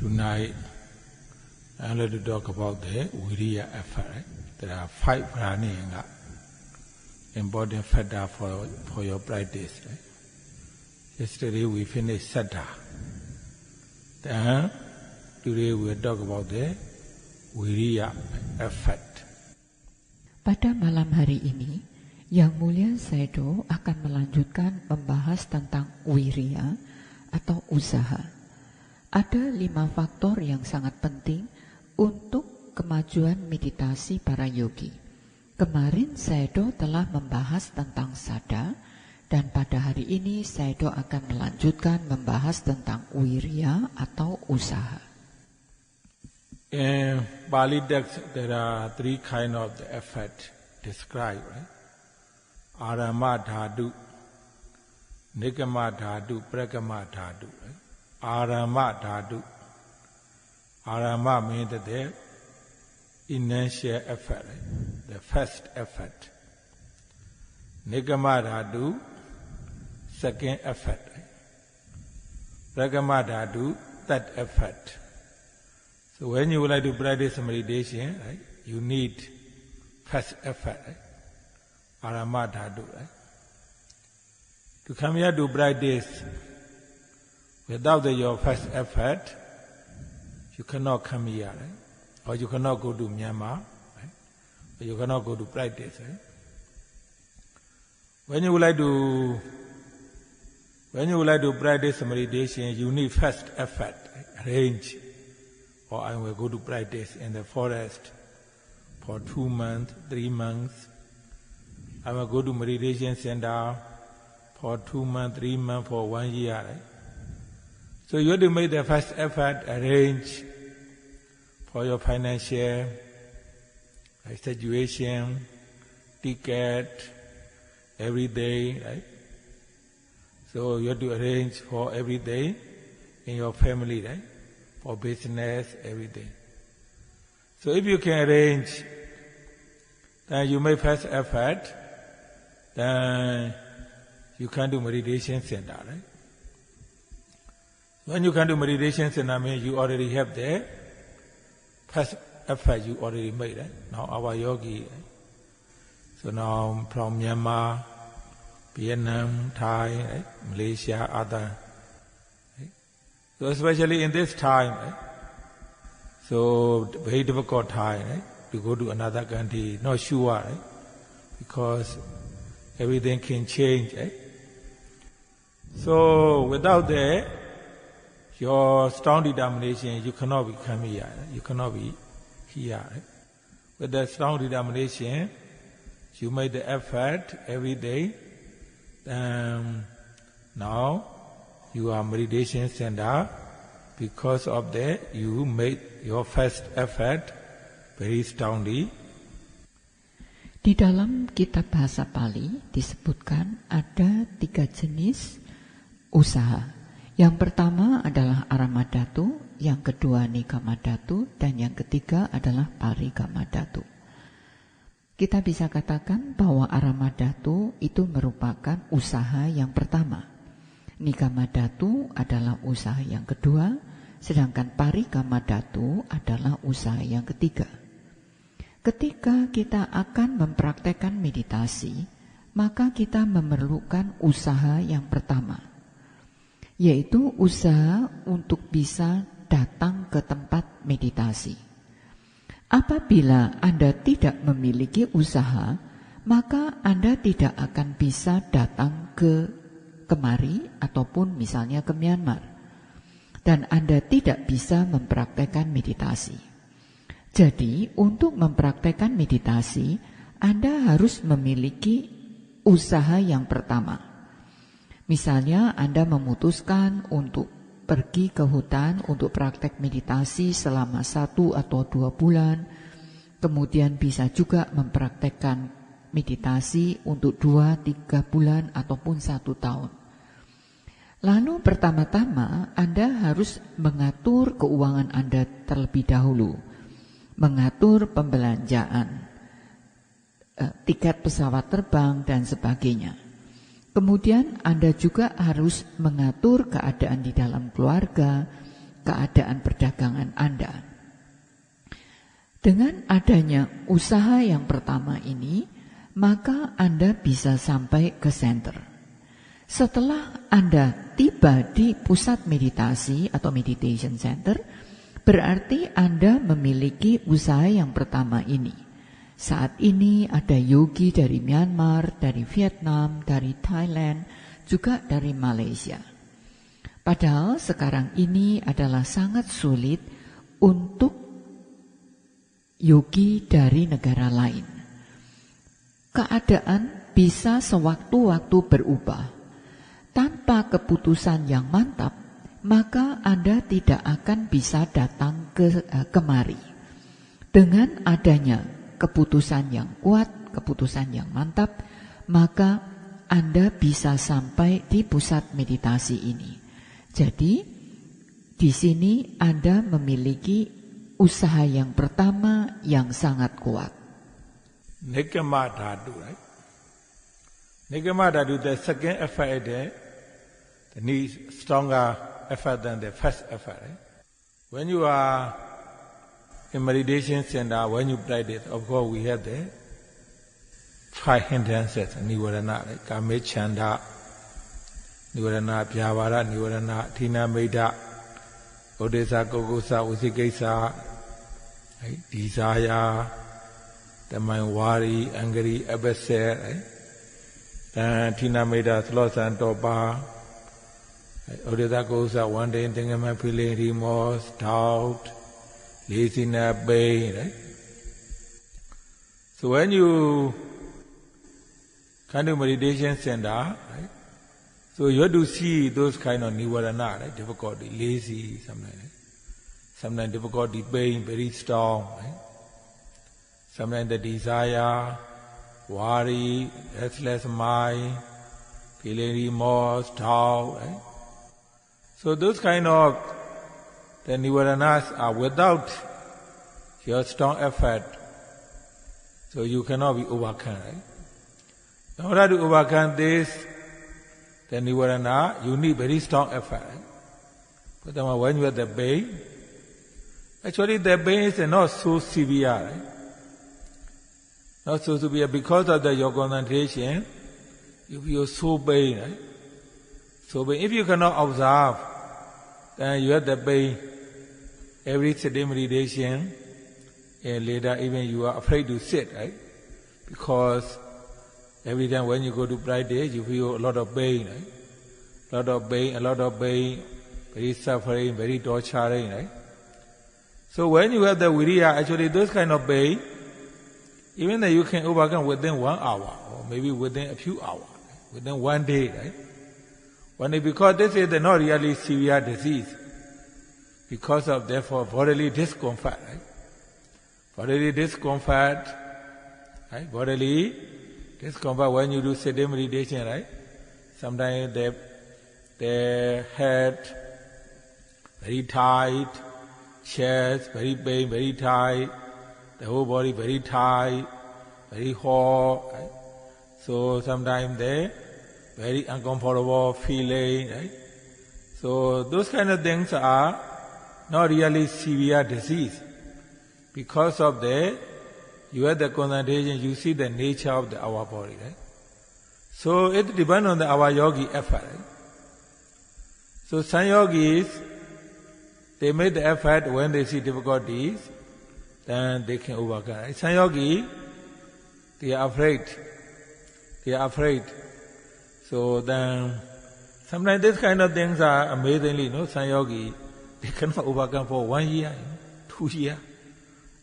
Tonight, I'm going to talk about the Viriya effect. Right? There are 5 prana important factors for your practice. Right? Yesterday we finished Saddha. Then today we will talk about the Viriya effect. Pada malam hari ini, Yang Mulia Sayadaw akan melanjutkan membahas tentang Wiriya atau usaha. Ada 5 faktor yang sangat penting untuk kemajuan meditasi para yogi. Kemarin Sayadaw telah membahas tentang Saddha, dan pada hari ini Sayadaw akan melanjutkan membahas tentang Wiriya atau usaha. In Pali text, there are 3 kinds of the effect described, right? Arama dhatu, Nikama dhatu, Prakama dhatu. Right? Arama dhatu. Arama means the initial effect, right? The first effect. Nikama dhatu, second effect. Right? Prakama dhatu, third effect. So when you would like to practice meditation, right, you need first effort, right? Arama dhatu, right? To come here to practice without your first effort, you cannot come here, right? Or you cannot go to Myanmar, right? Or you cannot go to practice, right? When you would like to practice meditation, you need first effort, right? Arrange. Or I will go to practice in the forest for 2 months, 3 months. I will go to meditation center for 2 months, 3 months, for 1 year. Right? So you have to make the first effort, arrange for your financial situation, ticket, every day. Right? So you have to arrange for every day in your family, right? For business, everything. So if you can arrange, then you make first effort, then you can do meditation center, right? When you can do meditation center, means you already have the first effort you already made, right? Now our yogi, right? So now from Myanmar, Vietnam, Thai, right? Malaysia, other. So especially in this time, right? So very difficult time, right? To go to another country, not sure, right? Because everything can change, right? So without your strong determination, you cannot become here, right? You cannot be here, right? With that strong determination, you make the effort every day. Now you are meditation center. Because of that, you made your first effort very strongly. Di dalam kitab bahasa Pali disebutkan ada 3 jenis usaha. Yang pertama adalah Aramadhatu, yang kedua Nikamadhatu, dan yang ketiga adalah Parigamadhatu. Kita bisa katakan bahwa Aramadhatu itu merupakan usaha yang pertama. Nikamadhatu adalah usaha yang kedua, sedangkan Parigamadhatu adalah usaha yang ketiga. Ketika kita akan mempraktekkan meditasi, maka kita memerlukan usaha yang pertama, yaitu usaha untuk bisa datang ke tempat meditasi. Apabila Anda tidak memiliki usaha, maka Anda tidak akan bisa datang kemari ataupun misalnya ke Myanmar, dan Anda tidak bisa mempraktekkan meditasi. Jadi untuk mempraktekkan meditasi, Anda harus memiliki usaha yang pertama. Misalnya Anda memutuskan untuk pergi ke hutan untuk praktek meditasi selama 1 atau 2 bulan, kemudian bisa juga mempraktekkan meditasi untuk 2-3 bulan ataupun 1 tahun. Lalu pertama-tama Anda harus mengatur keuangan Anda terlebih dahulu, mengatur pembelanjaan, tiket pesawat terbang dan sebagainya. Kemudian Anda juga harus mengatur keadaan di dalam keluarga, keadaan perdagangan Anda. Dengan adanya usaha yang pertama ini, maka Anda bisa sampai ke center. Setelah Anda tiba di pusat meditasi atau meditation center, berarti Anda memiliki usaha yang pertama ini. Saat ini ada yogi dari Myanmar, dari Vietnam, dari Thailand, juga dari Malaysia. Padahal sekarang ini adalah sangat sulit untuk yogi dari negara lain. Keadaan bisa sewaktu-waktu berubah. Tanpa keputusan yang mantap, maka Anda tidak akan bisa datang kemari. Dengan adanya keputusan yang kuat, keputusan yang mantap, maka Anda bisa sampai di pusat meditasi ini. Jadi, di sini Anda memiliki usaha yang pertama yang sangat kuat. Nikama dhatu, right? Nikama dhatu, the second effort, the need stronger effort than the first effort, right? When you are in meditation center, when you practice, of course we have the 5 hindrances, nivarana, right? Kame chanda, nivarana, pyavara, nivarana, thina medha, odesa, kokosa, usikesa, right? Desire, the mind worry, angry, upset, right? Then thina medha, sloth and topa, odesa, kokosa, one day thinking, feeling remorse, doubt, laziness, pain, right? So when you come to meditation center, right? So you have to see those kind of nivarana, right? Difficulty, lazy, sometimes difficulty, pain, very strong, right? Sometimes the desire, worry, restless mind, feeling remorse, doubt, right? So those kind of the nivaranas are without your strong effort, so you cannot be overcome, right? In order to overcome this, the nivarana, you need very strong effort. Right? But when you have the pain, actually the pain is not so severe, right? Not so severe because of your concentration, you feel so pain, right? So pain. If you cannot observe, then you have the pain. Every sitting meditation, and later even you are afraid to sit, right? Because every time when you go to practice, you feel a lot of pain, right? A lot of pain, very suffering, very torturing, right? So when you have the viriya, actually those kind of pain, even that you can overcome within 1 hour, or maybe within a few hours, right? Within 1 day, right? 1 day, because this is not really severe disease. Because of therefore bodily discomfort, right? Bodily discomfort, right? Bodily discomfort when you do sitting meditation, right? Sometimes the head very tight, chest very pain, very tight, the whole body very tight, very hot, right? So sometimes they very uncomfortable feeling, right? So those kind of things are not really severe disease. Because of that, you have the concentration, you see the nature of our body, right? So it depends on our yogi effort, right? So some yogis, they make the effort when they see difficulties, then they can overcome. Right? Some yogis, they are afraid. So then, sometimes these kind of things are amazingly, some yogis, they cannot overcome for 1 year, 2 years,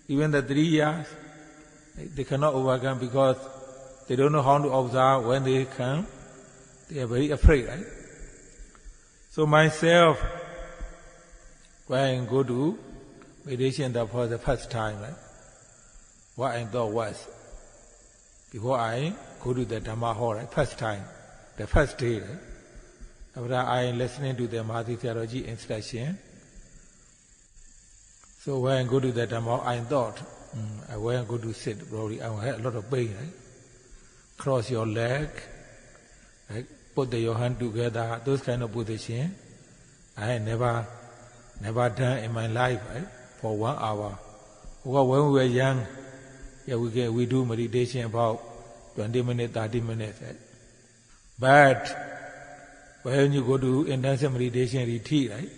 even the 3 years. They cannot overcome because they don't know how to observe. When they come, they are very afraid, right? So myself, when I go to meditation for the first time, right? What I thought was, before I go to the Dhamma hall, right? First time, the first day, right? After I listening to the Mahasi Theology instruction, so when I go to the Dhamma hall, I thought, when I go to sit, probably I will have a lot of pain, right? Cross your leg, right? Put your hand together, those kind of position. I never Never done in my life, right? For 1 hour. When we were young, yeah, we do meditation about 20 minutes, 30 minutes, right? But when you go to intensive meditation retreat, right?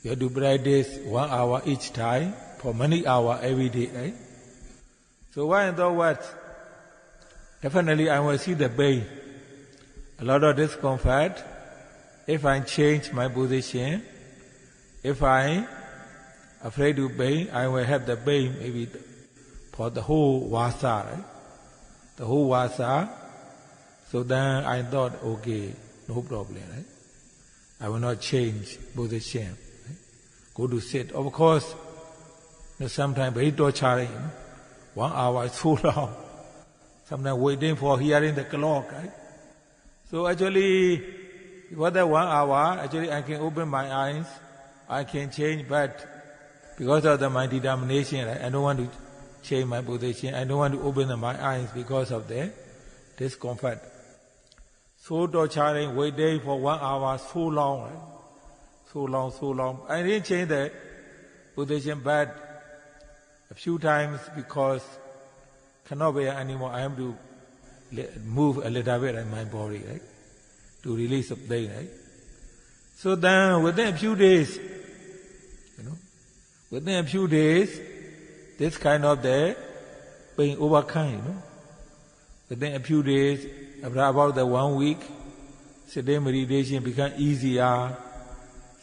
You have to practice 1 hour each time for many hours every day, right? So why and what? Definitely I will see the pain, a lot of discomfort. If I change my position, if I afraid to pain, I will have the pain maybe for the whole vasa, right? The whole vasa. So then I thought, okay, no problem, right? I will not change position, right? Go to sit. Of course, sometimes very torturing. 1 hour is so long. Sometimes waiting for hearing the clock, right? So actually, for that 1 hour, actually I can open my eyes, I can change, but because of my determination, right, I don't want to change my position, I don't want to open my eyes because of the discomfort. So torturing, waiting for 1 hour, so long, right? So long. I didn't change the position, but a few times because cannot bear anymore, I have to move a little bit in my body, right? To release the pain, right? So then within a few days, this kind of the pain overcome, Within a few days, after about the 1 week, sitting meditation become easier,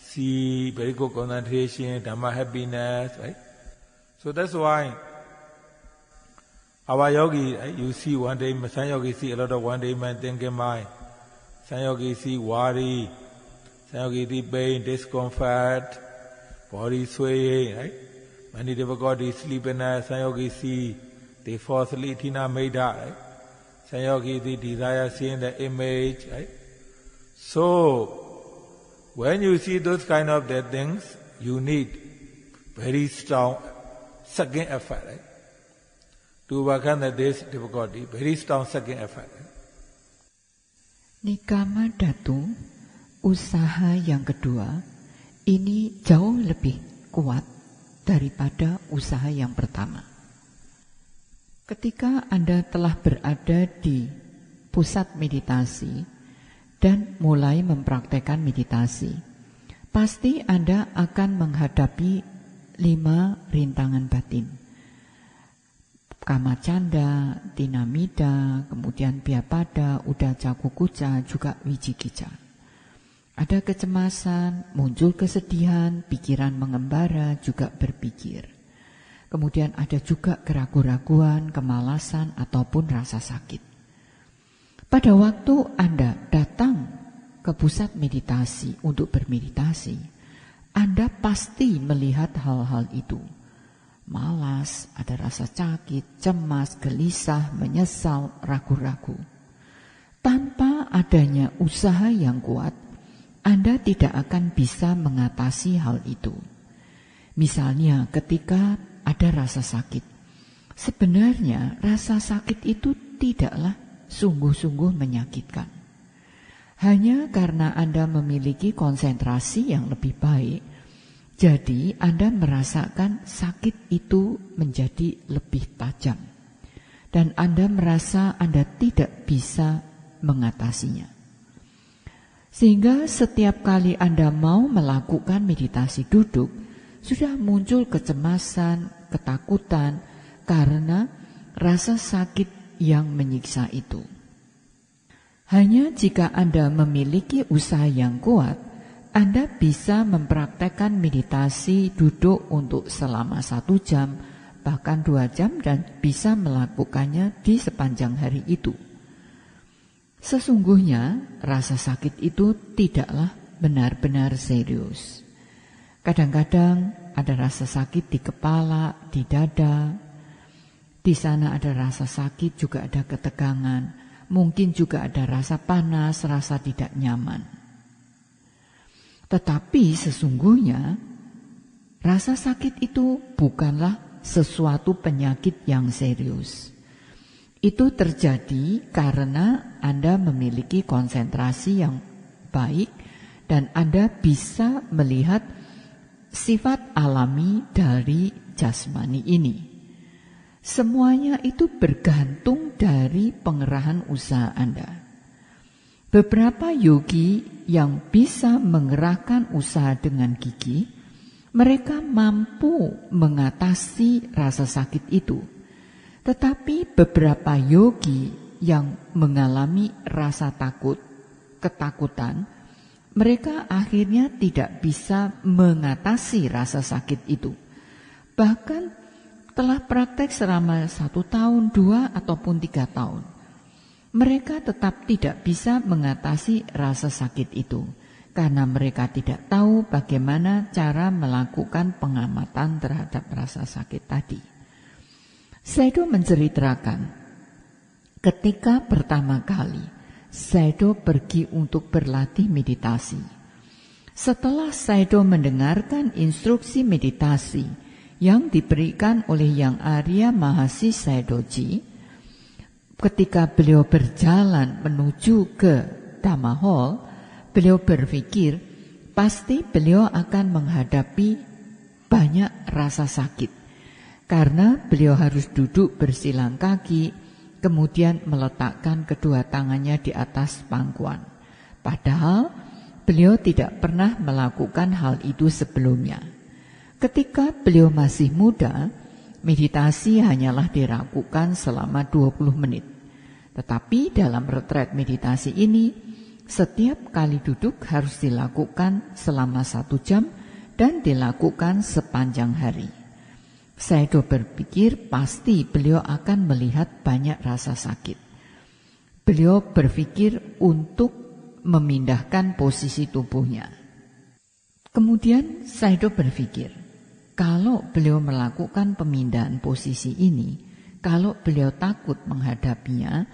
see very good concentration, Dhamma happiness, right? So that's why our yogi, right, you see one day, some yogis see a lot of one day man thinking mind, some yogis see worry, some yogis see pain, discomfort, body swaying, right? Many difficulties, sleepiness, some yogis see they fall asleep, Tina made that, right? Some yogis see desire seeing the image, right? So when you see those kind of the things, you need very strong second effort, right? To overcome this difficulty, very strong second effort. Nikama Dhatu, usaha yang kedua, ini jauh lebih kuat daripada usaha yang pertama. Ketika Anda telah berada di pusat meditasi dan mulai mempraktekkan meditasi, pasti Anda akan menghadapi 5 rintangan batin. Kamacanda, Tinamida, kemudian Byapada, Uddhacca Kukucca, juga Wicikicca. Ada kecemasan, muncul kesedihan, pikiran mengembara, juga berpikir. Kemudian ada juga keraguan-raguan, kemalasan, ataupun rasa sakit. Pada waktu Anda datang ke pusat meditasi untuk bermeditasi, Anda pasti melihat hal-hal itu. Malas, ada rasa sakit, cemas, gelisah, menyesal, ragu-ragu. Tanpa adanya usaha yang kuat, Anda tidak akan bisa mengatasi hal itu. Misalnya ketika ada rasa sakit, sebenarnya rasa sakit itu tidaklah sungguh-sungguh menyakitkan. Hanya karena Anda memiliki konsentrasi yang lebih baik, jadi Anda merasakan sakit itu menjadi lebih tajam. Dan Anda merasa Anda tidak bisa mengatasinya. Sehingga setiap kali Anda mau melakukan meditasi duduk, sudah muncul kecemasan, ketakutan, karena rasa sakit yang menyiksa itu. Hanya jika Anda memiliki usaha yang kuat, Anda bisa mempraktekkan meditasi duduk untuk selama 1 jam, bahkan 2 jam, dan bisa melakukannya di sepanjang hari itu. Sesungguhnya rasa sakit itu tidaklah benar-benar serius. Kadang-kadang ada rasa sakit di kepala, di dada. Di sana ada rasa sakit, juga ada ketegangan. Mungkin juga ada rasa panas, rasa tidak nyaman. Tetapi sesungguhnya rasa sakit itu bukanlah sesuatu penyakit yang serius. Itu terjadi karena Anda memiliki konsentrasi yang baik dan Anda bisa melihat sifat alami dari jasmani ini. Semuanya itu bergantung dari pengerahan usaha Anda. Beberapa yogi yang bisa mengerahkan usaha dengan gigih, mereka mampu mengatasi rasa sakit itu. Tetapi beberapa yogi yang mengalami rasa takut, ketakutan, mereka akhirnya tidak bisa mengatasi rasa sakit itu. Bahkan telah praktek selama 1 tahun, 2 ataupun 3 tahun. Mereka tetap tidak bisa mengatasi rasa sakit itu karena mereka tidak tahu bagaimana cara melakukan pengamatan terhadap rasa sakit tadi. Sayadaw menceritakan, ketika pertama kali Sayadaw pergi untuk berlatih meditasi. Setelah Sayadaw mendengarkan instruksi meditasi yang diberikan oleh Yang Arya Mahasi Sayadawji, ketika beliau berjalan menuju ke Dhamma Hall, beliau berpikir pasti beliau akan menghadapi banyak rasa sakit. Karena beliau harus duduk bersilang kaki, kemudian meletakkan kedua tangannya di atas pangkuan. Padahal beliau tidak pernah melakukan hal itu sebelumnya. Ketika beliau masih muda, meditasi hanyalah dilakukan selama 20 menit. Tetapi dalam retret meditasi ini, setiap kali duduk harus dilakukan selama 1 jam dan dilakukan sepanjang hari. Sayadaw berpikir pasti beliau akan melihat banyak rasa sakit. Beliau berpikir untuk memindahkan posisi tubuhnya. Kemudian Sayadaw berpikir, kalau beliau melakukan pemindahan posisi ini, kalau beliau takut menghadapinya,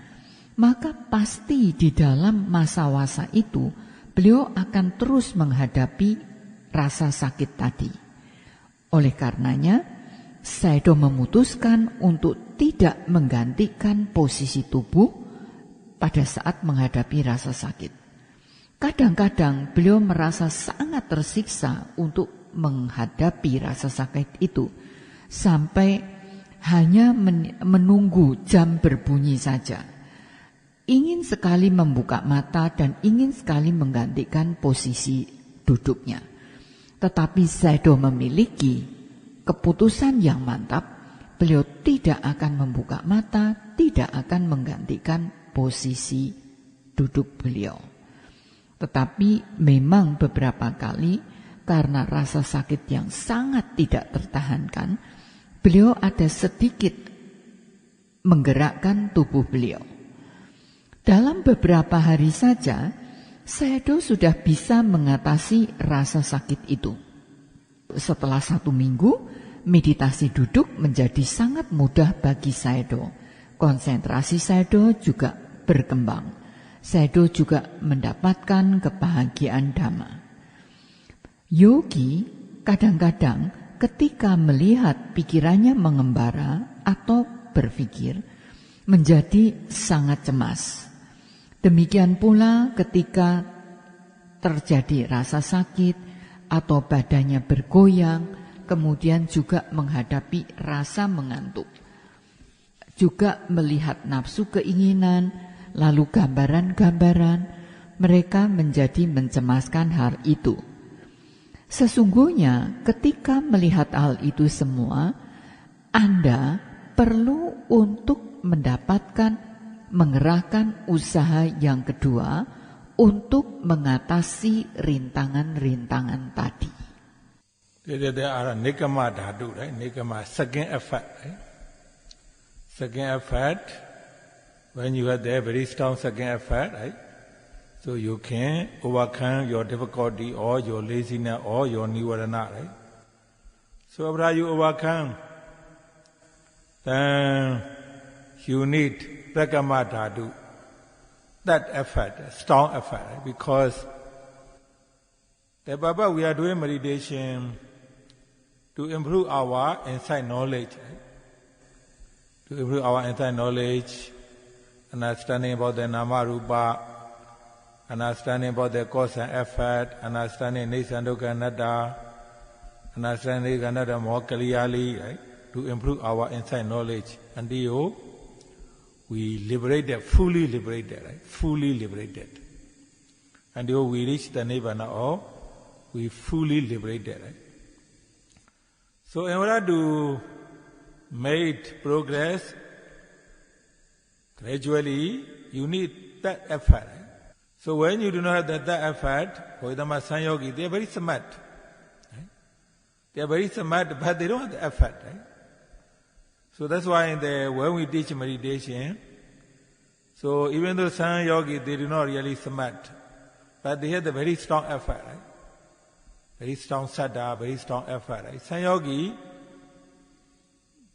maka pasti di dalam masa-masa itu beliau akan terus menghadapi rasa sakit tadi. Oleh karenanya, Sayadaw memutuskan untuk tidak menggantikan posisi tubuh pada saat menghadapi rasa sakit. Kadang-kadang beliau merasa sangat tersiksa untuk menghadapi rasa sakit itu, sampai hanya menunggu jam berbunyi saja. Ingin sekali membuka mata dan ingin sekali menggantikan posisi duduknya. Tetapi Sayadaw memiliki keputusan yang mantap, beliau tidak akan membuka mata, tidak akan menggantikan posisi duduk beliau. Tetapi memang beberapa kali karena rasa sakit yang sangat tidak tertahankan, beliau ada sedikit menggerakkan tubuh beliau. Dalam beberapa hari saja, Sayadaw sudah bisa mengatasi rasa sakit itu. Setelah 1 minggu, meditasi duduk menjadi sangat mudah bagi Sayadaw. Konsentrasi Sayadaw juga berkembang. Sayadaw juga mendapatkan kebahagiaan Dhamma. Yogi kadang-kadang ketika melihat pikirannya mengembara atau berpikir, menjadi sangat cemas. Demikian pula ketika terjadi rasa sakit atau badannya bergoyang, kemudian juga menghadapi rasa mengantuk. Juga melihat nafsu keinginan, lalu gambaran-gambaran, mereka menjadi mencemaskan hal itu. Sesungguhnya ketika melihat hal itu semua, Anda perlu untuk mengerahkan usaha yang kedua untuk mengatasi rintangan-rintangan tadi. There are nikama dhatu, right? Nikama, second effect, right? Second effect, when you have there very strong second effect, right? So you can overcome your difficulty or your laziness or your nivarana, right? So after you overcome, then you need Prakama dhatu, that effect, strong effect, right? Because the Baba, we are doing meditation to improve our inside knowledge, right? To improve our inside knowledge, understanding about the Nama Rupa, understanding about the cause and effect, understanding Nisa Dukkha Anatta, understand it more clearly, right? To improve our inside knowledge until we liberated, fully liberated, right? Fully liberated. Until we reach the Nibbana or we fully liberated, right? So in order to make progress, gradually you need that effort. Right? So when you do not have that effort, for example, San Yogi, they are very smart. Right? They are very smart, but they don't have the effort. Right? So that's why when we teach meditation, so even though San Yogi, they do not really smart, but they have the very strong effort, right? Very strong saddha, very strong effort. Right? San Yogi,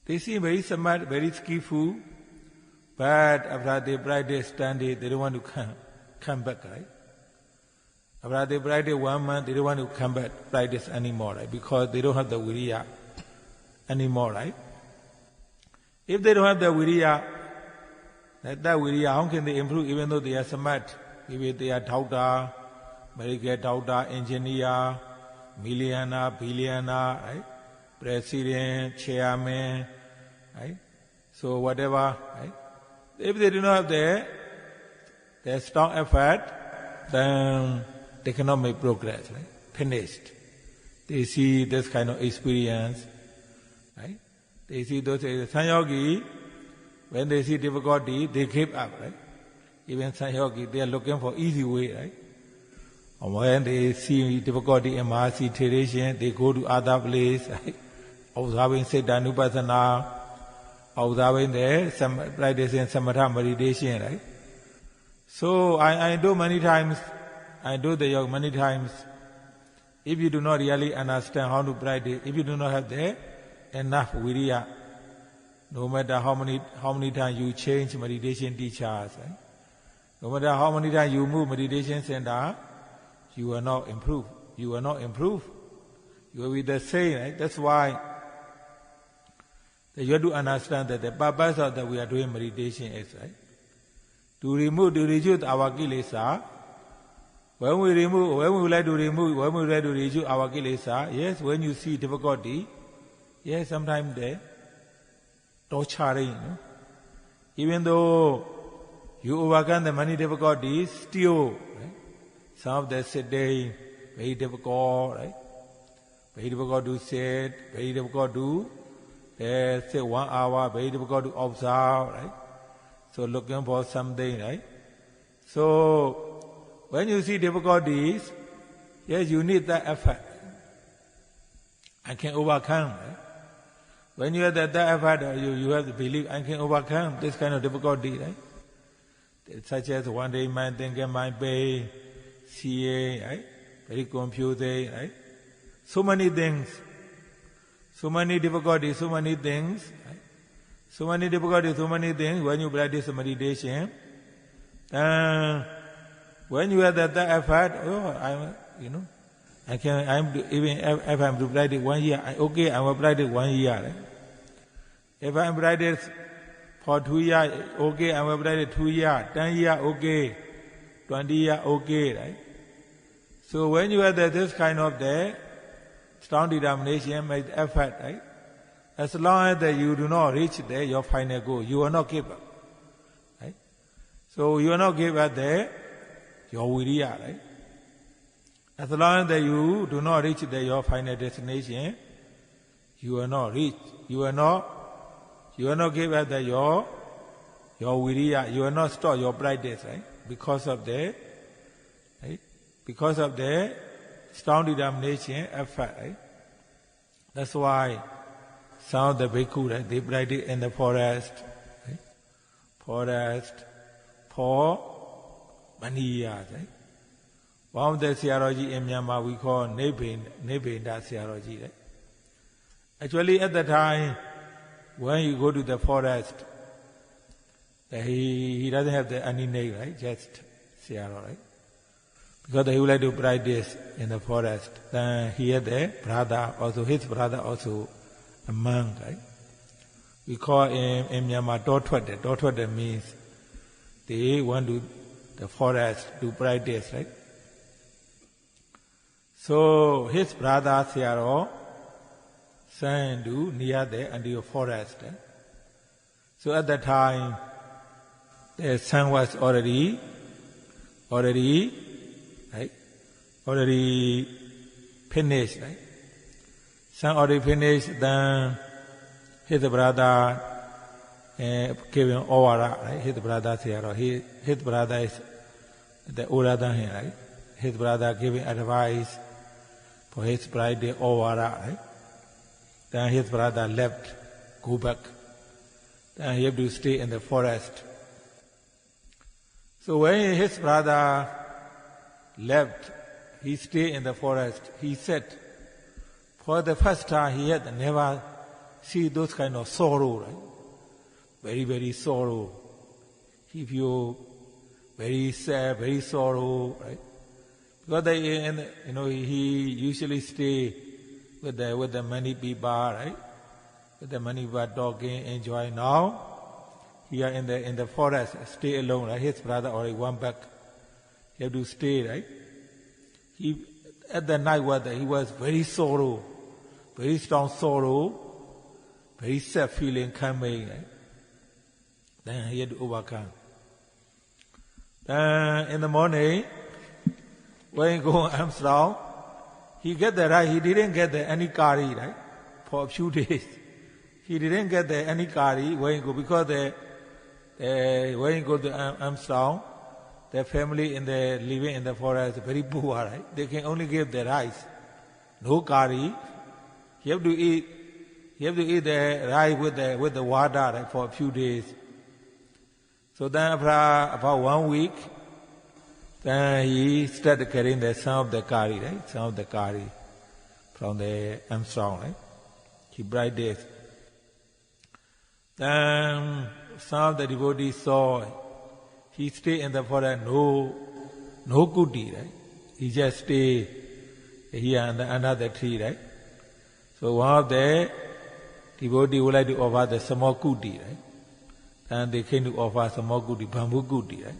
they seem very smart, very skillful, but after they practice study, they don't want to come back, right? After they practice 1 month, they don't want to come back practice anymore, right? Because they don't have the viriya anymore, right? If they don't have the viriya, that viriya, how can they improve even though they are smart? Maybe they are doctor, medical doctor, engineer, millionaire, billionaire, right? President, chairman, right? So whatever, right? If they do not have their strong effort, then they cannot make progress, right? Finished. They see this kind of experience, right? They see those San Yogi, when they see difficulty, they give up, right? Even San Yogi, they are looking for easy way, right? And when they see difficulty in Mahasi tradition, they go to other place, right? Observing Siddhanupassana, observing practicing Samatha meditation, right? So I do many times, I do the yoga many times. If you do not really understand how to practice, if you do not have enough viriya, no matter how many times you change meditation teachers, right? No matter how many times you move meditation center, you will not improve. You will not improve. You will be the same, right? That's why you have to understand that the purpose of that we are doing meditation is, right? To reduce our kilesa. When we would like to reduce our kilesa, yes, when you see difficulty, yes, sometimes they torturing, no? Even though you overcome the many difficulties, still, right? Some of them sitting, very difficult, right? Very difficult to sit, very difficult to sit 1 hour, very difficult to observe, right? So looking for something, right? So when you see difficulties, yes, you need that effort. I can overcome, right? When you have that effort, you have to believe I can overcome this kind of difficulty, right? Such as one day mind thinking, mind pain, seeing, right? Very confusing, right? So many things, so many difficulties, so many things, right? So many difficulties, so many things when you practice meditation. When you have that effort, even if I'm to practice 1 year, okay, I will practice 1 year. Right? If I'm practice for 2 years, okay, I will practice 2 years, 10 years, okay, 20 years, okay, right? So when you have this kind of strong determination, make effort, right? As long as that you do not reach your final goal, you will not give up, right? So you will not give up your viriya, right? As long as that you do not reach your final destination, you will not reach, you will not give up your viriya, you will not stop your practice, right? Because of the strong determination, effort, right? That's why some of the bhikkhu, right, they practice in the forest, right? Forest for many years, right? One of the Siaroji in Myanmar we call Nebenda Siaroji, right? Actually, at the time when you go to the forest, he doesn't have any name, right? Just Siaro, right? Because he would like to practice in the forest. Then he had a brother, also his brother, also a monk, right? We call him in Myanmar Dotwade. Dotwade means they went to the forest to practice, right? So his brother Siaro, Sandu near there and the forest. So at that time, the sun was already finished, right? Sun already finished, then his brother gave him Ovara, right? His brother said, his brother is the older than him, right? His brother gave him advice for his bride, the Ovara, right? Then his brother left, go back. Then he had to stay in the forest. So when his brother left, he stayed in the forest. He said, for the first time he had never seen those kind of sorrow, right? Very, very sorrow. He feel very sad, very sorrow, right? Because he usually stay with the many people, right? With the many people talking, enjoy. Now, here in the forest, stay alone, right? His brother already went back. He have to stay, right? At the night weather, he was very sorrow, very strong sorrow, very sad feeling coming, right? Then he had to overcome. Then in the morning, when he go Armstrong, he get the right. He didn't get any curry, right? For a few days, he didn't get any curry when he go, because when he go to Armstrong, the family living in the forest very poor, right? They can only give the rice, no curry. You have to eat the rice with the water, right, for a few days. So then after about 1 week, then he started carrying some of the curry, right? Some of the curry from the Armstrong, right? He brought this. Then some of the devotees saw he stay in the forest, no kuti, right? He just stay here under the tree, right? So one of the devotees would like to offer the small kuti, right? And they came to offer small kuti, bamboo kuti, right?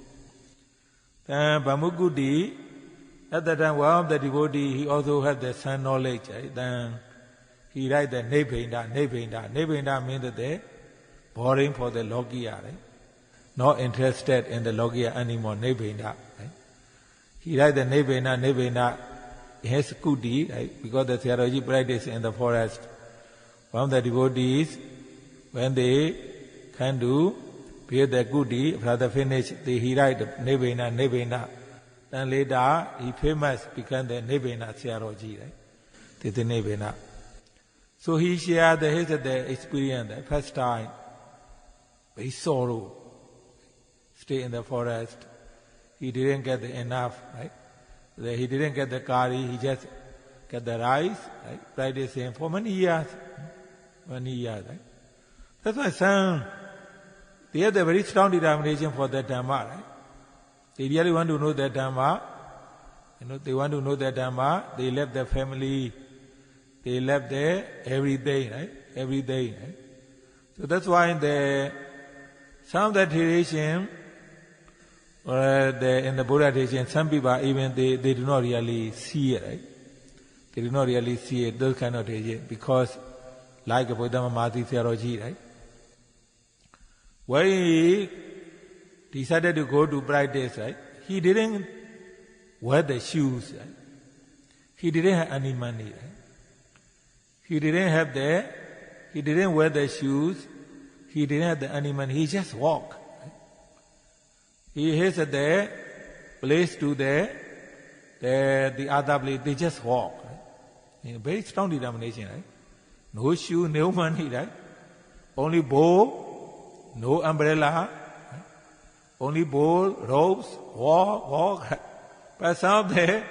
Then bamboo kuti, at that time one of the devotees, he also had the sun knowledge, right? Then he write the Nibbinda. Nibbinda means that they boring for the Logiya, right? Not interested in the Logiya anymore, Nibbinda, right? He write the Nibbinda, his kuti, right? Because the theology practice in the forest. One of the devotees, when they can do pay the kuti, after finish, he write the Nibbinda. Then later, he famous become the Nibbinda theology, right? This is Nibbinda. So he shared his experience, the first time, very sorrow, stay in the forest. He didn't get enough, right? He didn't get the curry, he just get the rice, right? Practicing for many years, right? That's why some, they have a very strong determination for the Dhamma, right? They really want to know the Dhamma, they want to know the Dhamma, they left their family, they left there everything, right? Everything, right? So that's why some of the tradition, or in the Buddha tradition, some people even they do not really see it, right? They do not really see it, those kind of tradition, because like a Buddha Mahati theology, right? When he decided to go to practice, right? He didn't wear the shoes, right? He didn't have any money, right? He didn't wear the shoes, he didn't have any money, he just walked. Right? He has the place to the other place, they just walk. Right? Very strong determination, right? No shoe, no money, right? Only bowl, no umbrella, right? Only bowl, ropes, walk. Right? But some of the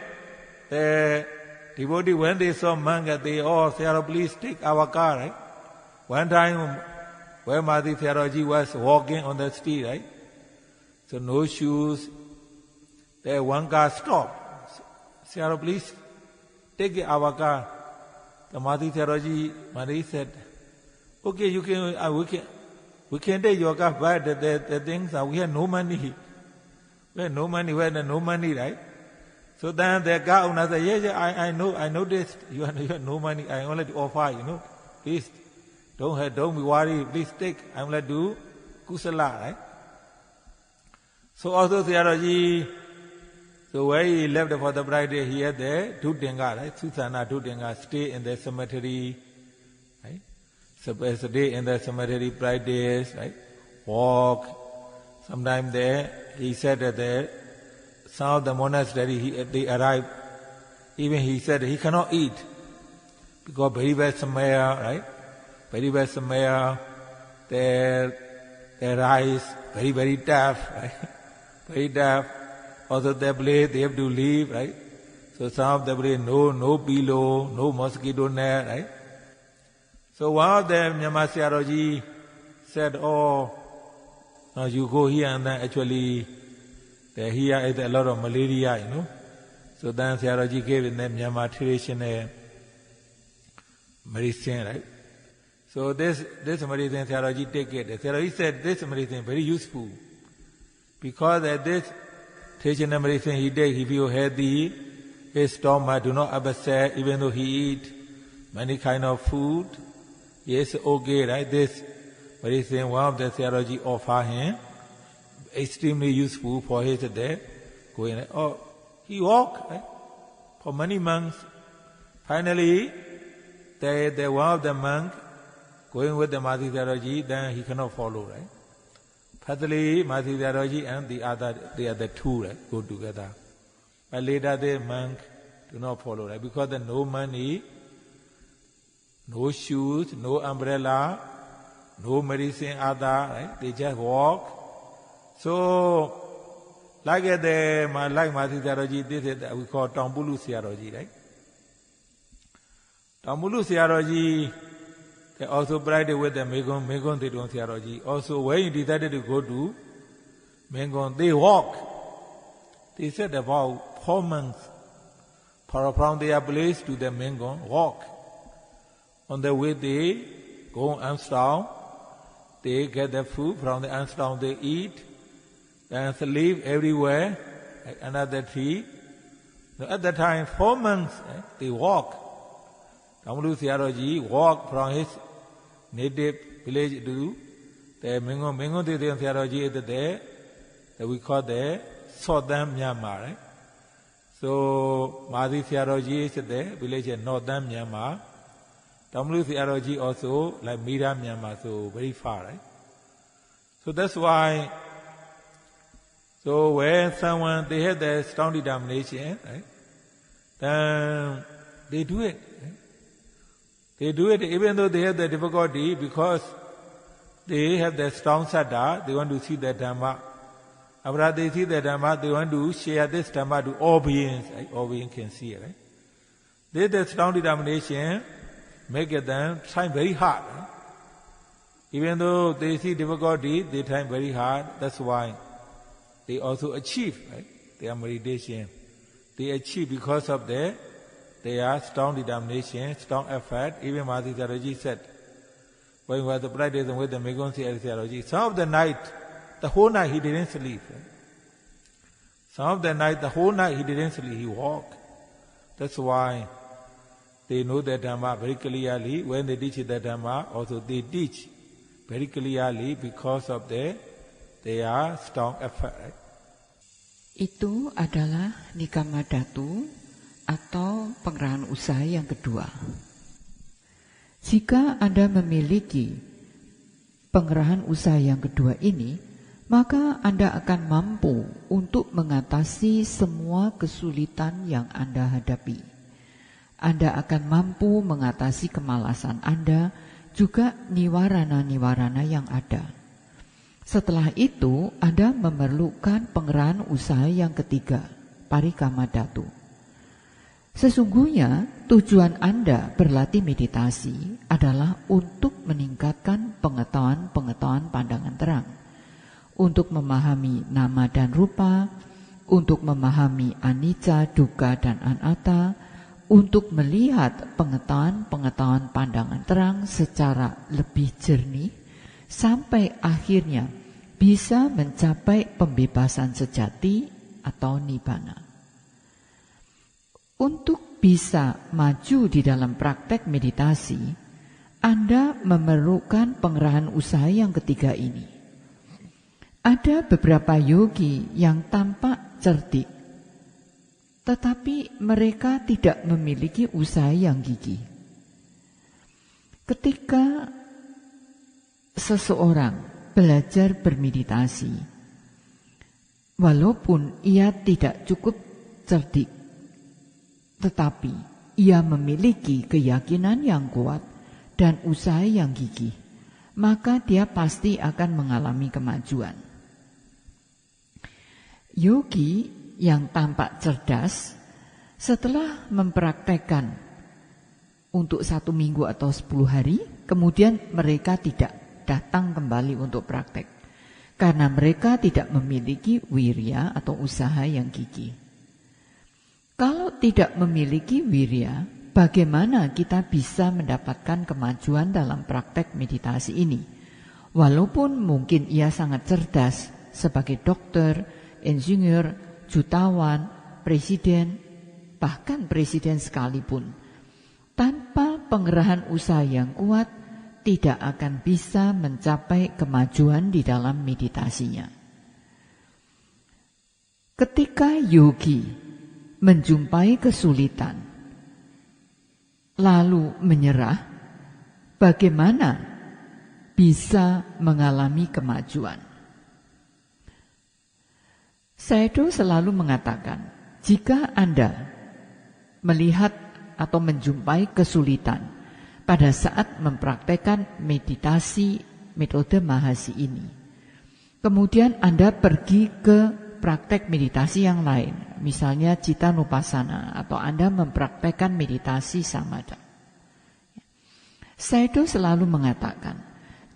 devotee, when they saw Manga, they all said, please take our car, right? One time, when Mahati Theology was walking on the street, right? So no shoes, there one car stopped. Said, please take our car. The Mahati Theology, Mahati said, okay, we can take your car, but the things are, we have no money. We have no money, right? So then the guy owner said, yes, I know this. You have no money. I only offer, Please don't be worried. Please take. I'm going to do kusala, right? So also Sayadaw, so where he left for the bride, he had the Dhutinga, right? Susana Dhutinga, stay in the cemetery, right? So stay in the cemetery, bride days, right? Walk. Sometime there, he said that some of the monastery, they arrived. Even he said he cannot eat because very bad smell, right? Very bad smell. Their rice very, very tough, right? Very tough. Also their place, they have to leave, right? So some of the place, no pillow, no mosquito net, right? So one of them, Myanmar Sayadaw said, oh, now you go here and then actually here is a lot of malaria, you know. So then Sayadaw gave them Myanmar traditional medicine, right? So this medicine Sayadaw take it. Sayadaw said this medicine very useful because this traditional medicine he take, if you healthy, his stomach do not upset, even though he eat many kind of food, yes, okay, right? This medicine, one of the Sayadaw offer him, extremely useful for his day. Going, oh, he walked, right? For many months. Finally, the one of the monk going with the Mahasi Sayadaw, then he cannot follow, right? Firstly, Mahasi Sayadaw and the other two, right, go together. But later the monk do not follow, right? Because there no money, no shoes, no umbrella, no medicine, other, right? They just walk. So, like Mahasi Sayadaw, this is we call Tambulu Sayadaw, right? Tambulu Sayadaw, they also brided with the Mengon Thedon Sayadaw. Also, when he decided to go to Mengon, they walk. They said about 4 months from their place to the Mengon, walk. On the way they go Armstrong, they get the food from the Armstrong, they eat, and sleep everywhere, like another tree. So at that time, 4 months, they walk. Tambulu Sayadaw walk from his native village to the Mengon Thedon Sayadaw is there, that we call the Southern Myanmar, right? So Mahasi Sayadaw is the village in Northern Myanmar. Tambulu Sayadaw also like Mira Myanmar, so very far, right? So that's why, so when someone, they have the strong determination, right? Then they do it. Right? They do it even though they have the difficulty because they have the strong saddha, they want to see the Dhamma. After they see the Dhamma, they want to share this Dhamma to all beings, right? All beings can see it, right? They the strong determination make them try very hard. Right? Even though they see difficulty, they try very hard. That's why they also achieve, right? Their meditation. They achieve because of their strong determination, strong effort. Even Mahasi Sayadaw said, when he was the bride days with the Mengon Sayadaw, some of the night, the whole night he didn't sleep. Right? Some of the night, the whole night he didn't sleep, he walked. That's why they know the Dhamma very clearly. When they teach the Dhamma, also they teach very clearly because of their strong effort. Right? Itu adalah Nikama Dhatu atau pengerahan usaha yang kedua. Jika Anda memiliki pengerahan usaha yang kedua ini, maka Anda akan mampu untuk mengatasi semua kesulitan yang Anda hadapi. Anda akan mampu mengatasi kemalasan Anda, juga niwarana-niwarana yang ada. Setelah itu, Anda memerlukan pengerahan usaha yang ketiga, Parikama Dhatu. Sesungguhnya tujuan Anda berlatih meditasi adalah untuk meningkatkan pengetahuan pandangan terang, untuk memahami nama dan rupa, untuk memahami anicca, dukkha, dan anatta, untuk melihat pengetahuan pandangan terang secara lebih jernih, sampai akhirnya bisa mencapai pembebasan sejati atau nibbana. Untuk bisa maju di dalam praktek meditasi, Anda memerlukan pengerahan usaha yang ketiga ini. Ada beberapa yogi yang tampak cerdik, tetapi mereka tidak memiliki usaha yang gigih. Ketika seseorang belajar bermeditasi, walaupun ia tidak cukup cerdik, tetapi ia memiliki keyakinan yang kuat dan usaha yang gigih, maka dia pasti akan mengalami kemajuan. Yogi yang tampak cerdas, setelah mempraktekkan untuk 1 minggu atau 10 hari, kemudian mereka tidak datang kembali untuk praktek, karena mereka tidak memiliki wirya atau usaha yang gigih. Kalau tidak memiliki wirya, bagaimana kita bisa mendapatkan kemajuan dalam praktek meditasi ini? Walaupun mungkin ia sangat cerdas sebagai dokter, insinyur, jutawan, presiden, bahkan presiden sekalipun, tanpa pengerahan usaha yang kuat, tidak akan bisa mencapai kemajuan di dalam meditasinya. Ketika yogi menjumpai kesulitan, lalu menyerah, bagaimana bisa mengalami kemajuan? Sayadaw selalu mengatakan, jika Anda melihat atau menjumpai kesulitan pada saat mempraktekkan meditasi metode Mahasi ini, kemudian Anda pergi ke praktek meditasi yang lain, misalnya Cittanupassana, atau Anda mempraktekkan meditasi Samatha. Sayadaw selalu mengatakan,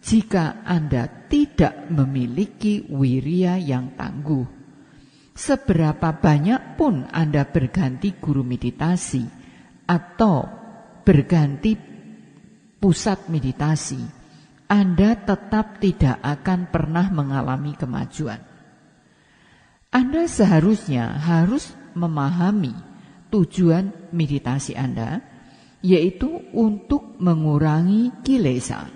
jika Anda tidak memiliki wirya yang tangguh, seberapa banyak pun Anda berganti guru meditasi atau berganti pusat meditasi, Anda tetap tidak akan pernah mengalami kemajuan. Anda seharusnya harus memahami tujuan meditasi Anda, yaitu untuk mengurangi kilesa.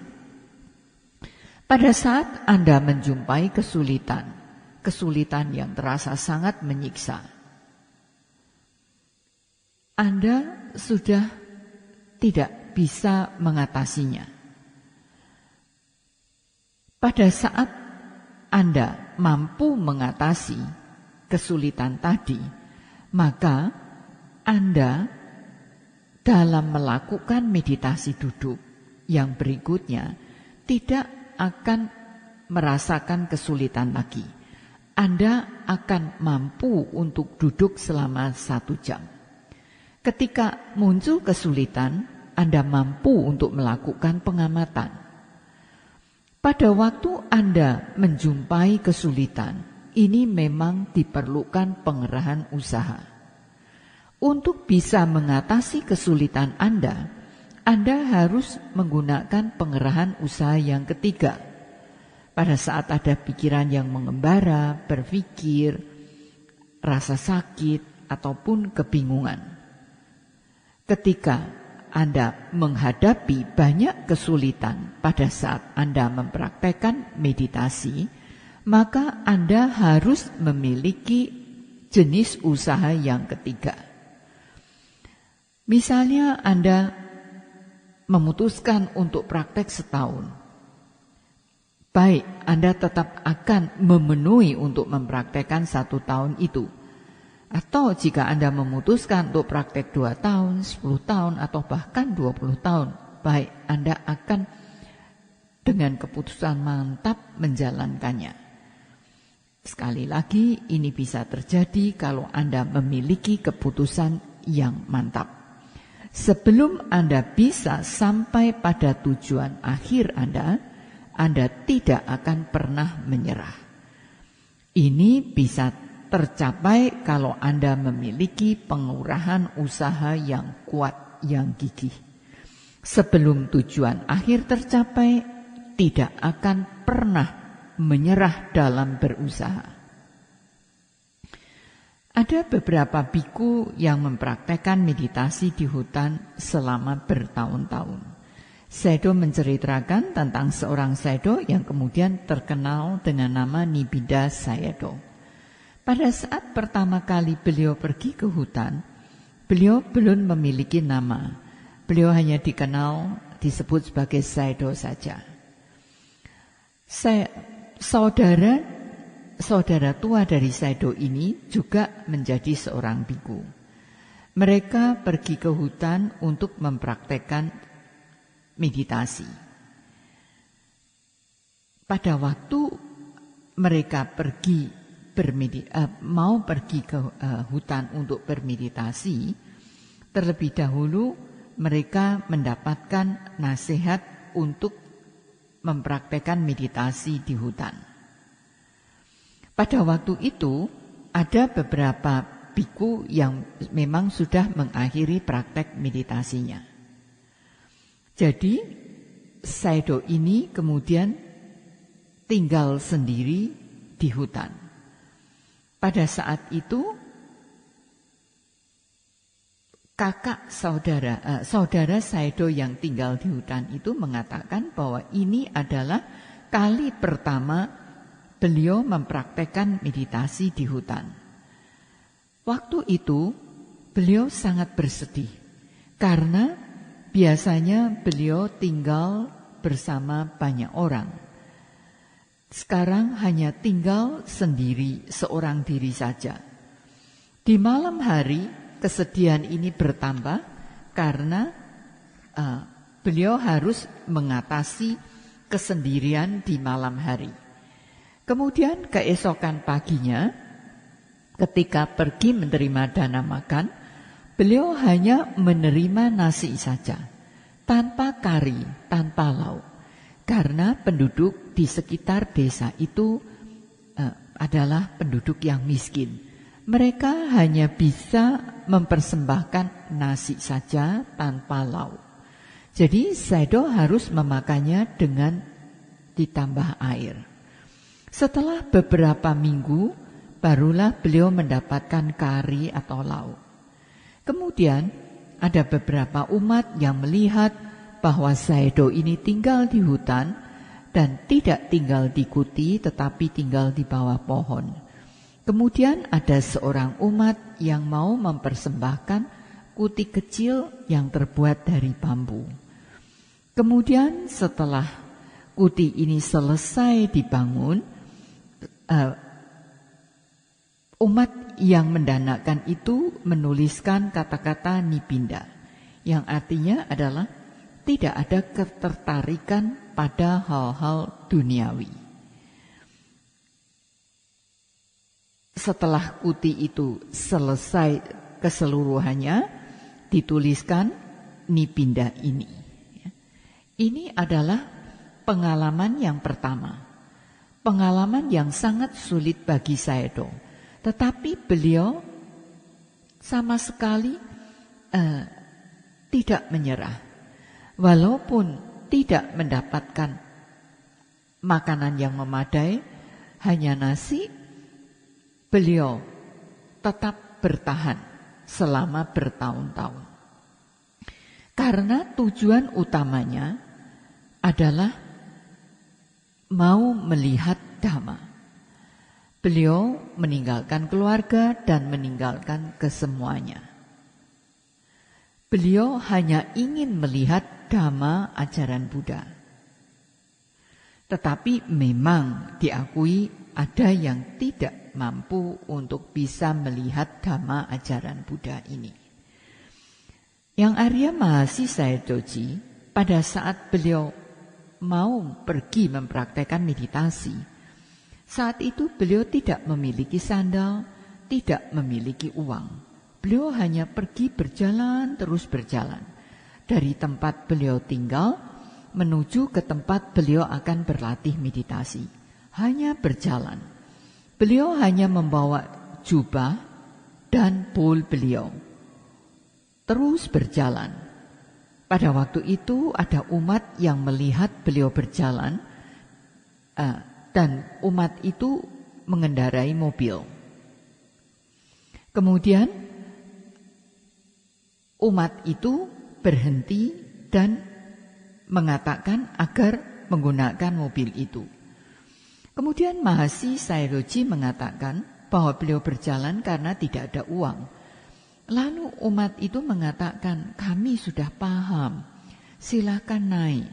Pada saat Anda menjumpai kesulitan yang terasa sangat menyiksa, Anda sudah tidak bisa mengatasinya. Pada saat Anda mampu mengatasi kesulitan tadi, maka Anda dalam melakukan meditasi duduk yang berikutnya tidak akan merasakan kesulitan lagi. Anda akan mampu untuk duduk selama 1 jam. Ketika muncul kesulitan, Anda mampu untuk melakukan pengamatan. Pada waktu Anda menjumpai kesulitan, ini memang diperlukan pengerahan usaha. Untuk bisa mengatasi kesulitan Anda harus menggunakan pengerahan usaha yang ketiga. Pada saat ada pikiran yang mengembara, berpikir, rasa sakit, ataupun kebingungan. Ketika Anda menghadapi banyak kesulitan pada saat Anda mempraktekkan meditasi, maka Anda harus memiliki jenis usaha yang ketiga. Misalnya Anda memutuskan untuk praktek setahun. Baik, Anda tetap akan memenuhi untuk mempraktekkan 1 tahun itu. Atau jika Anda memutuskan untuk praktek 2 tahun, 10 tahun, atau bahkan 20 tahun, baik, Anda akan dengan keputusan mantap menjalankannya. Sekali lagi, ini bisa terjadi kalau Anda memiliki keputusan yang mantap. Sebelum Anda bisa sampai pada tujuan akhir Anda tidak akan pernah menyerah. Ini bisa tercapai kalau Anda memiliki pengurahan usaha yang kuat, yang gigih. Sebelum tujuan akhir tercapai, tidak akan pernah menyerah dalam berusaha. Ada beberapa biku yang mempraktekkan meditasi di hutan selama bertahun-tahun. Sayadaw menceritakan tentang seorang sayadaw yang kemudian terkenal dengan nama Nibinda Sayadaw. Pada saat pertama kali beliau pergi ke hutan, beliau belum memiliki nama. Beliau hanya disebut sebagai Sayadaw saja. Saudara tua dari Sayadaw ini juga menjadi seorang biku. Mereka pergi ke hutan untuk mempraktekkan meditasi. Pada waktu mereka mau pergi ke hutan untuk bermeditasi, terlebih dahulu mereka mendapatkan nasihat untuk mempraktekkan meditasi di hutan. Pada waktu itu ada beberapa biku yang memang sudah mengakhiri praktek meditasinya. Jadi Sayadaw ini kemudian tinggal sendiri di hutan. Pada saat itu saudara Sayadaw yang tinggal di hutan itu mengatakan bahwa ini adalah kali pertama beliau mempraktekkan meditasi di hutan. Waktu itu beliau sangat bersedih karena biasanya beliau tinggal bersama banyak orang. Sekarang hanya tinggal sendiri, seorang diri saja. Di malam hari, kesedihan ini bertambah karena beliau harus mengatasi kesendirian di malam hari. Kemudian keesokan paginya, ketika pergi menerima dana makan, beliau hanya menerima nasi saja, tanpa kari, tanpa lauk. Karena penduduk di sekitar desa itu adalah penduduk yang miskin. Mereka hanya bisa mempersembahkan nasi saja tanpa lauk. Jadi Sayadaw harus memakannya dengan ditambah air. Setelah beberapa minggu, barulah beliau mendapatkan kari atau lauk. Kemudian ada beberapa umat yang melihat bahwa Sayadaw ini tinggal di hutan dan tidak tinggal di kuti tetapi tinggal di bawah pohon. Kemudian ada seorang umat yang mau mempersembahkan kuti kecil yang terbuat dari bambu. Kemudian setelah kuti ini selesai dibangun, umat yang mendanakan itu menuliskan kata-kata Nibinda, yang artinya adalah tidak ada ketertarikan pada hal-hal duniawi. Setelah kuti itu selesai keseluruhannya, dituliskan Nibinda ini. Ini adalah pengalaman yang pertama. Pengalaman yang sangat sulit bagi Sayadaw. Tetapi beliau sama sekali tidak menyerah. Walaupun tidak mendapatkan makanan yang memadai, hanya nasi, beliau tetap bertahan selama bertahun-tahun. Karena tujuan utamanya adalah mau melihat Dhamma. Beliau meninggalkan keluarga dan meninggalkan kesemuanya. Beliau hanya ingin melihat Dhamma ajaran Buddha. Tetapi memang diakui ada yang tidak mampu untuk bisa melihat Dhamma ajaran Buddha ini. Yang Arya Mahasi Sayadawji pada saat beliau mau pergi mempraktekkan meditasi, saat itu beliau tidak memiliki sandal, tidak memiliki uang. Beliau hanya pergi berjalan, terus berjalan. Dari tempat beliau tinggal menuju ke tempat beliau akan berlatih meditasi. Hanya berjalan. Beliau hanya membawa jubah dan bowl beliau. Terus berjalan. Pada waktu itu ada umat yang melihat beliau berjalan dan umat itu mengendarai mobil. Kemudian umat itu berhenti dan mengatakan agar menggunakan mobil itu. Kemudian Mahasi Sayadaw mengatakan bahwa beliau berjalan karena tidak ada uang. Lalu umat itu mengatakan, kami sudah paham, silakan naik.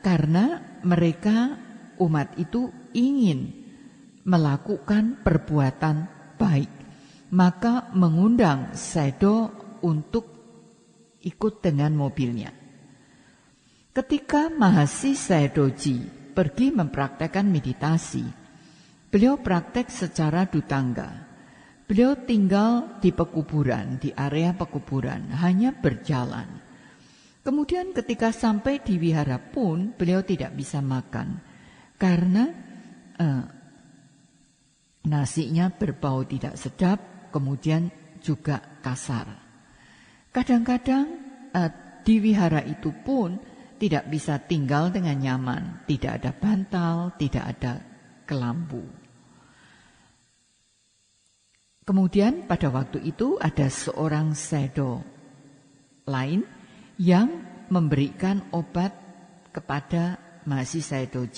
Karena mereka umat itu ingin melakukan perbuatan baik, maka mengundang Sayadaw untuk ikut dengan mobilnya. Ketika Mahasi Sayadaw pergi mempraktekkan meditasi, beliau praktek secara dutangga. Beliau tinggal di pekuburan, di area pekuburan, hanya berjalan. Kemudian ketika sampai di wihara pun beliau tidak bisa makan karena nasinya berbau tidak sedap, kemudian juga kasar. Kadang-kadang di wihara itu pun tidak bisa tinggal dengan nyaman, tidak ada bantal, tidak ada kelambu. Kemudian pada waktu itu ada seorang Sayadaw lain yang memberikan obat kepada Mahasi Sayadaw.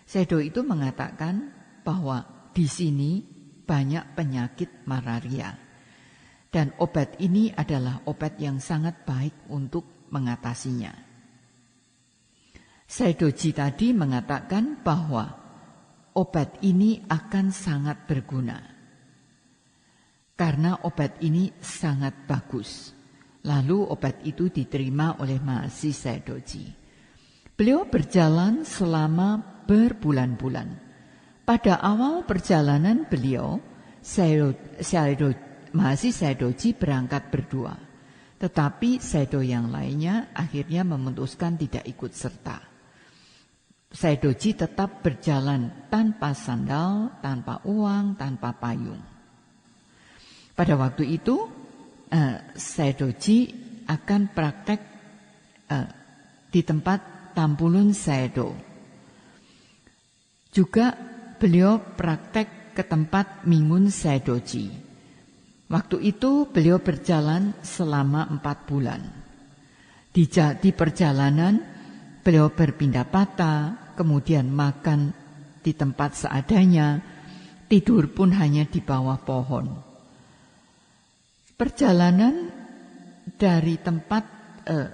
Sayadaw itu mengatakan bahwa di sini banyak penyakit malaria dan obat ini adalah obat yang sangat baik untuk mengatasinya. Sayadaw tadi mengatakan bahwa obat ini akan sangat berguna karena obat ini sangat bagus. Lalu obat itu diterima oleh Mahasi Sayadaw. Beliau berjalan selama berbulan-bulan. Pada awal perjalanan beliau, Mahasi Sayadaw berangkat berdua. Tetapi Sayadaw yang lainnya akhirnya memutuskan tidak ikut serta. Sayadaw tetap berjalan tanpa sandal, tanpa uang, tanpa payung. Pada waktu itu, Sayadaw akan praktek di tempat Tampulun Sayadaw. Juga beliau praktek ke tempat Mingun Sayadaw. Waktu itu beliau berjalan selama 4 bulan. Di perjalanan beliau berpindah patah, kemudian makan di tempat seadanya, tidur pun hanya di bawah pohon. Perjalanan dari tempat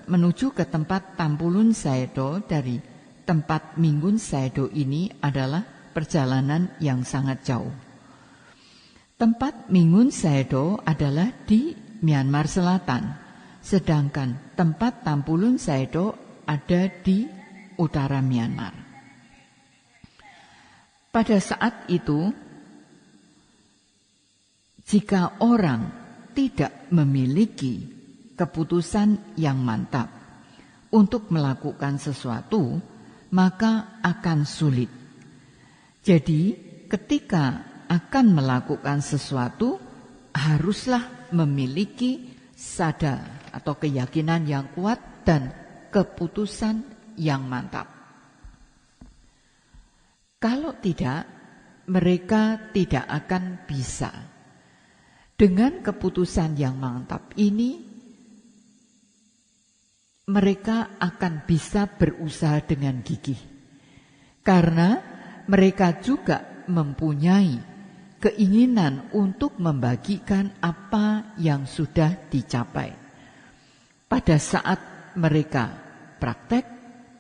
menuju ke tempat Tampulun Sayadaw dari tempat Mingun Sayadaw ini adalah perjalanan yang sangat jauh. Tempat Mingun Sayadaw adalah di Myanmar Selatan, sedangkan tempat Tampulun Sayadaw ada di utara Myanmar. Pada saat itu, jika orang tidak memiliki keputusan yang mantap untuk melakukan sesuatu, maka akan sulit. Jadi, ketika akan melakukan sesuatu, haruslah memiliki sadar atau keyakinan yang kuat dan keputusan yang mantap. Kalau tidak, mereka tidak akan bisa. Dengan keputusan yang mantap ini, mereka akan bisa berusaha dengan gigih. Karena mereka juga mempunyai keinginan untuk membagikan apa yang sudah dicapai. Pada saat mereka praktek,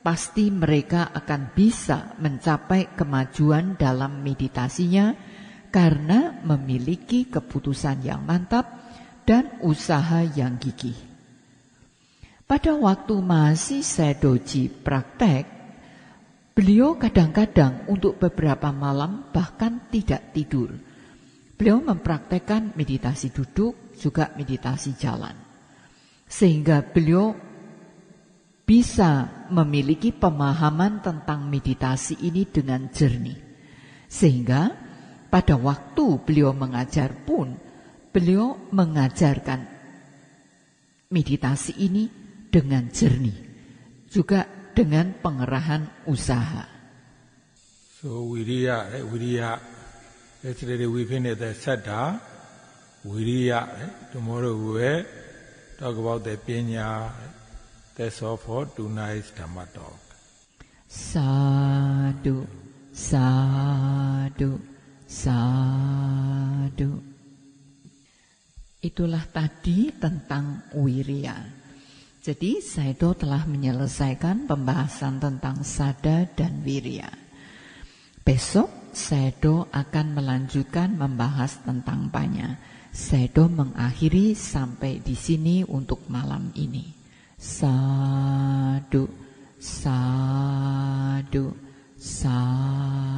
pasti mereka akan bisa mencapai kemajuan dalam meditasinya karena memiliki keputusan yang mantap dan usaha yang gigih. Pada waktu Mahasi Sayadaw praktek, beliau kadang-kadang untuk beberapa malam bahkan tidak tidur. Beliau mempraktekkan meditasi duduk, juga meditasi jalan. Sehingga beliau bisa memiliki pemahaman tentang meditasi ini dengan jernih. Sehingga pada waktu beliau mengajar pun, beliau mengajarkan meditasi ini dengan jernih, juga dengan pengerahan usaha. So Viriya, yesterday we finished the Saddha, Viriya. Tomorrow we will talk about the Panya, That's all for tonight's Dhamma talk. Sadhu, sadhu, sadhu. Itulah tadi tentang wirya. Jadi Sayadaw telah menyelesaikan pembahasan tentang sada dan wirya. Besok Sayadaw akan melanjutkan membahas tentang panya. Sayadaw mengakhiri sampai di sini untuk malam ini. Sadhu, sadhu, sadhu.